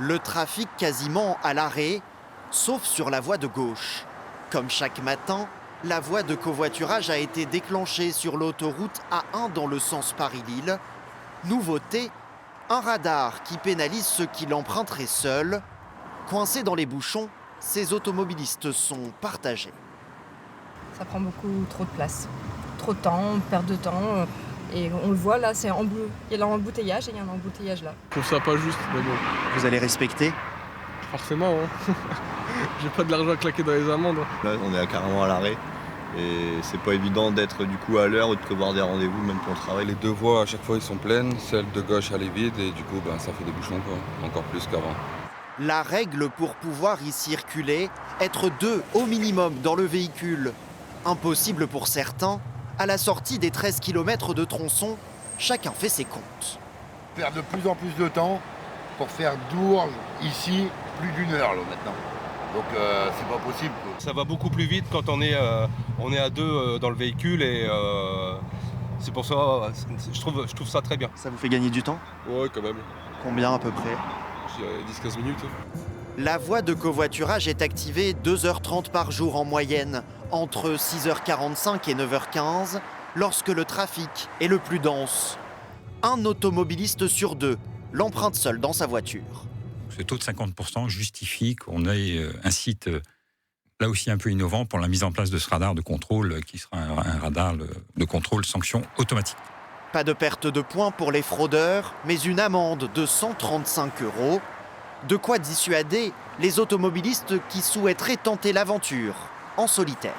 Le trafic quasiment à l'arrêt, sauf sur la voie de gauche. Comme chaque matin, la voie de covoiturage a été déclenchée sur l'autoroute A1 dans le sens Paris-Lille. Nouveauté, un radar qui pénalise ceux qui l'emprunteraient seuls. Coincés dans les bouchons, ces automobilistes sont partagés. Ça prend beaucoup trop de place. Trop de temps, perte de temps. Et on le voit là, c'est en bleu. Il y a l'embouteillage et il y a un embouteillage là. Je trouve ça pas juste, mais bon, Vous allez respecter? forcément, hein. J'ai pas de l'argent à claquer dans les amendes. Là, on est carrément à l'arrêt. Et c'est pas évident d'être du coup à l'heure ou de prévoir des rendez-vous, même pour le travail. Les deux voies à chaque fois ils sont pleines, celle de gauche elle est vide et du coup ça fait des bouchons quoi, encore plus qu'avant. La règle pour pouvoir y circuler, être deux au minimum dans le véhicule. Impossible pour certains, à la sortie des 13 km de tronçon, chacun fait ses comptes. Perdre de plus en plus de temps pour faire Dourges, ici, plus d'1 heure là, maintenant. Donc c'est pas possible, quoi. Ça va beaucoup plus vite quand on est à deux dans le véhicule et c'est pour ça, je trouve ça très bien. Ça vous fait gagner du temps? Ouais, quand même. Combien à peu près? Je dirais 10-15 minutes. La voie de covoiturage est activée 2h30 par jour en moyenne, entre 6h45 et 9h15, lorsque le trafic est le plus dense. Un automobiliste sur deux l'emprunte seul dans sa voiture. Ce taux de 50% justifie qu'on ait un site là aussi un peu innovant pour la mise en place de ce radar de contrôle qui sera un radar de contrôle sanction automatique. Pas de perte de points pour les fraudeurs, mais une amende de 135 €. De quoi dissuader les automobilistes qui souhaiteraient tenter l'aventure en solitaire.